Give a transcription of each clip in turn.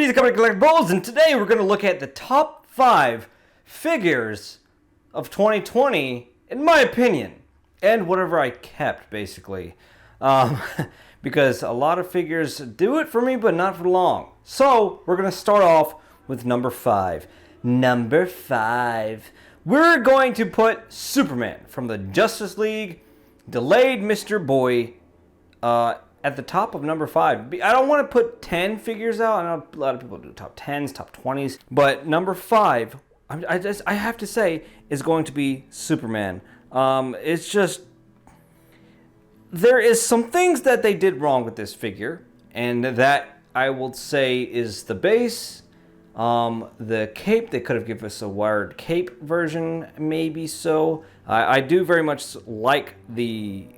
everybody, it's Cody Collectibles, and today we're going to look at the top 5 figures of 2020, in my opinion, and whatever I kept, basically. Because a lot of figures do it for me, but not for long. So, we're going to start off with number 5. Number 5. We're going to put Superman from the Justice League, delayed Mr. Boy, at the top of number 5. I don't want to put 10 figures out. I know a lot of people do top 10s, top 20s. But number 5, I have to say, is going to be Superman. It's just, there is some things that they did wrong with this figure. And that, I will say, is the base. The cape, they could have given us a wired cape version, maybe so. I do very much like the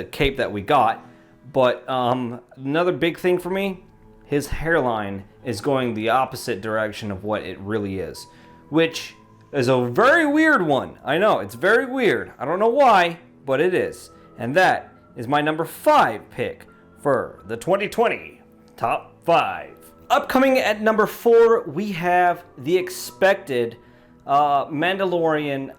cape that we got. But another big thing for me, his hairline is going the opposite direction of what it really is. Which is a very weird one. I know, it's very weird. I don't know why, but it is. And that is my number 5 pick for the 2020 Top 5. Upcoming at number 4, we have the expected Mandalorian.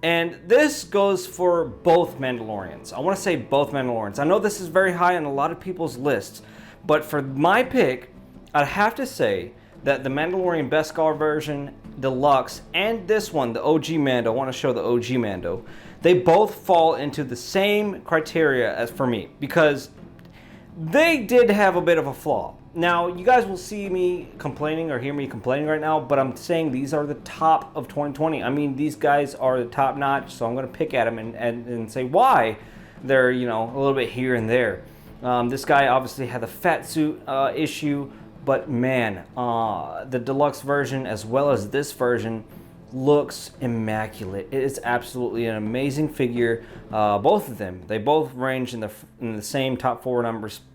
And this goes for both Mandalorians. I want to say both Mandalorians. I know this is very high on a lot of people's lists, but for my pick, I'd have to say that the Mandalorian Beskar version, Deluxe, and this one, the OG Mando, I want to show the OG Mando, they both fall into the same criteria as for me, because they did have a bit of a flaw. Now, you guys will see me complaining or hear me complaining right now, but I'm saying these are the top of 2020. I mean, these guys are the top notch, so I'm going to pick at them and say why they're, you know, a little bit here and there. This guy obviously had the fat suit issue, but man, the deluxe version as well as this version looks immaculate. It is absolutely an amazing figure. Both of them, they both range in the same top 4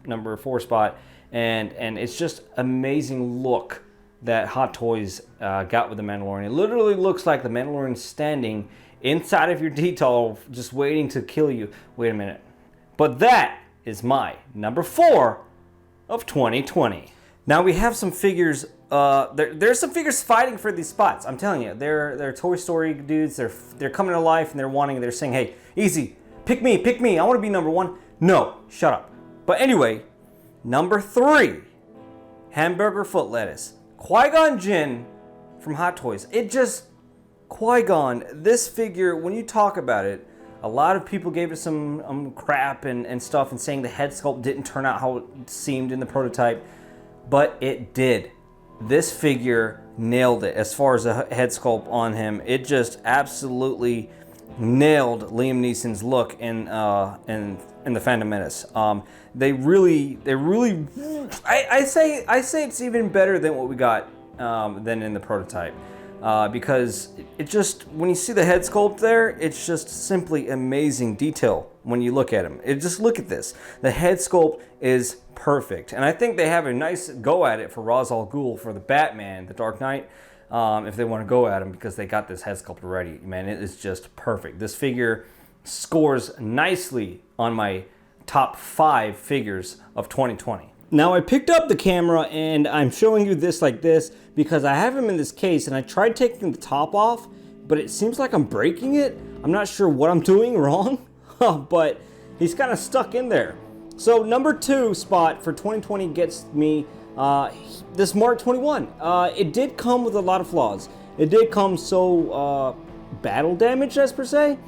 number 4 spot. And it's just amazing look that Hot Toys got with the Mandalorian. It literally looks like the Mandalorian standing inside of your detail, just waiting to kill you. Wait a minute. But that is my number 4 of 2020. Now we have some figures. There's some figures fighting for these spots. I'm telling you, they're Toy Story dudes. They're coming to life and they're saying, "Hey, easy, pick me. I want to be number 1." No, shut up. But anyway. Number 3, hamburger foot lettuce. Qui-Gon Jinn from Hot Toys. Qui-Gon, this figure, when you talk about it, a lot of people gave it some crap and stuff and saying the head sculpt didn't turn out how it seemed in the prototype, but it did. This figure nailed it as far as the head sculpt on him. It just absolutely nailed Liam Neeson's look in the Phantom Menace. They really, I say it's even better than what we got than in the prototype, because it just, when you see the head sculpt there, it's just simply amazing detail when you look at him. Just look at this. The head sculpt is perfect, and I think they have a nice go at it for Ra's al Ghul for the Batman, the Dark Knight. If they want to go at him, because they got this head sculpt already. Man, it is just perfect. This figure scores nicely on my top 5 figures of 2020. Now, I picked up the camera and I'm showing you this like this because I have him in this case and I tried taking the top off, but it seems like I'm breaking it. I'm not sure what I'm doing wrong, but he's kind of stuck in there. So number 2 spot for 2020 gets me this Mark 21. It did come with a lot of flaws. It did come so battle damaged, as per se,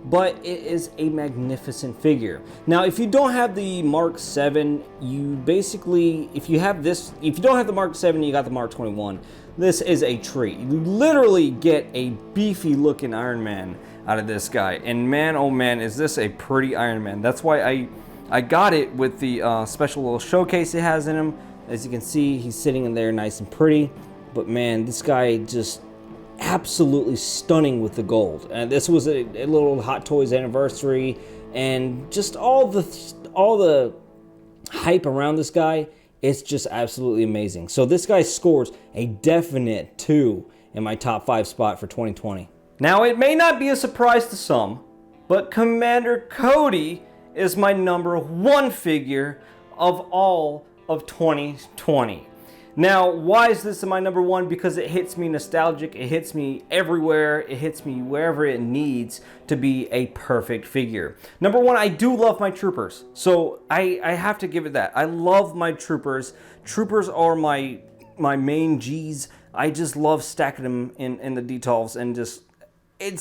but it is a magnificent figure. Now, if you don't have the Mark 7, you basically, if you don't have the Mark 7, you got the Mark 21. This is a treat. You literally get a beefy looking Iron Man out of this guy. And man, oh man, is this a pretty Iron Man. That's why I got it with the special little showcase it has in him. As you can see, he's sitting in there nice and pretty. But man, this guy just absolutely stunning with the gold. And this was a little Hot Toys anniversary, and just all the hype around this guy, it's just absolutely amazing. So this guy scores a definite 2 in my top 5 spot for 2020. Now, it may not be a surprise to some, but Commander Cody is my number 1 figure of all of 2020. Now, why is this my number one? Because it hits me nostalgic, it hits me everywhere, it hits me wherever it needs to be a perfect figure. Number one, I do love my troopers. So I have to give it that. I love my troopers. Troopers are my main G's. I just love stacking them in the details, and just,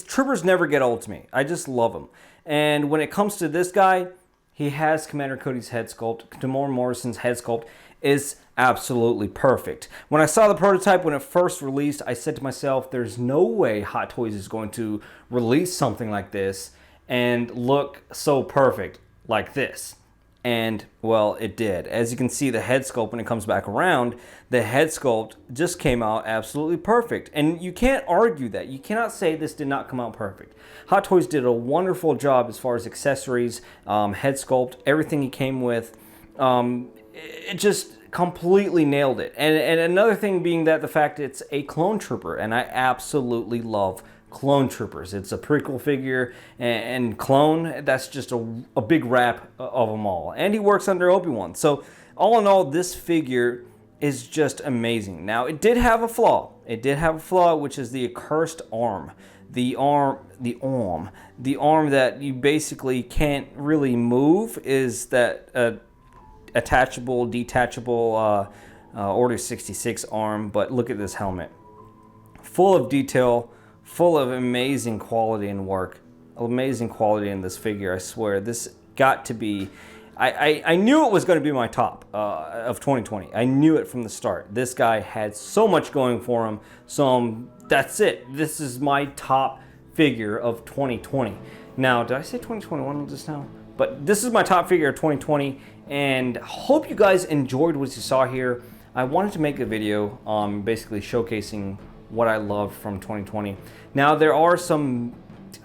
troopers never get old to me. I just love them. And when it comes to this guy, he has Commander Cody's head sculpt. Tamora Morrison's head sculpt is absolutely perfect. When I saw the prototype when it first released, I said to myself, there's no way Hot Toys is going to release something like this and look so perfect like this. And, well, it did. As you can see, the head sculpt, when it comes back around, the head sculpt just came out absolutely perfect. And you can't argue that. You cannot say this did not come out perfect. Hot Toys did a wonderful job as far as accessories, head sculpt, everything he came with. It just completely nailed it. And another thing being that the fact it's a clone trooper, and I absolutely love clone troopers. It's a prequel figure, and clone, that's just a big wrap of them all. And he works under Obi-Wan. So all in all, this figure is just amazing. Now, it did have a flaw. It did have a flaw, which is the accursed arm. The arm that you basically can't really move is that attachable, detachable Order 66 arm. But look at this helmet. Full of detail, full of amazing quality and work. Amazing quality in this figure, I swear. This got to be... I knew it was going to be my top of 2020. I knew it from the start. This guy had so much going for him. So that's it. This is my top figure of 2020. Now, did I say 2021 just now? But this is my top figure of 2020. And hope you guys enjoyed what you saw here. I wanted to make a video basically showcasing what I loved from 2020. Now, there are some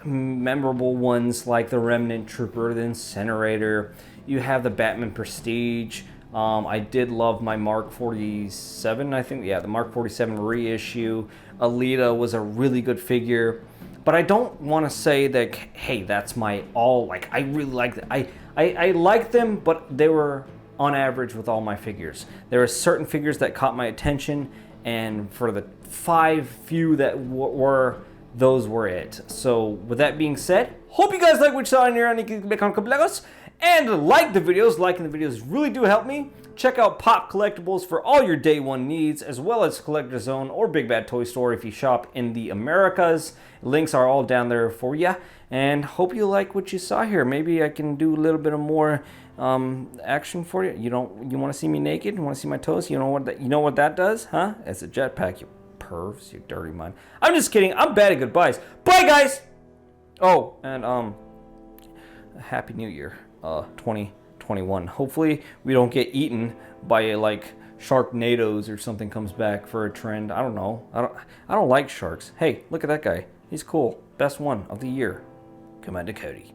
memorable ones like the Remnant Trooper, the Incinerator. You have the Batman Prestige. I did love my Mark 47, I think. Yeah, the Mark 47 reissue. Alita was a really good figure. But I don't want to say that, hey, that's my all. Like, I really like that. I like them, but they were on average with all my figures. There are certain figures that caught my attention, and for the few that were, those were it. So with that being said, hope you guys like what you saw in here on Collectibles, and like the videos. Liking the videos really do help me. Check out Pop Collectibles for all your day one needs, as well as Collector Zone or Big Bad Toy Store if you shop in the Americas. Links are all down there for you. And hope you like what you saw here. Maybe I can do a little bit of more action for you. You want to see me naked? You want to see my toes? You know what that does, huh? It's a jetpack, you pervs, you dirty mind. I'm just kidding. I'm bad at goodbyes. Bye, guys. Oh, and Happy New Year, 2021. Hopefully we don't get eaten by like Sharknadoes or something comes back for a trend. I don't know. I don't like sharks. Hey, look at that guy. He's cool. Best one of the year. Commander Cody.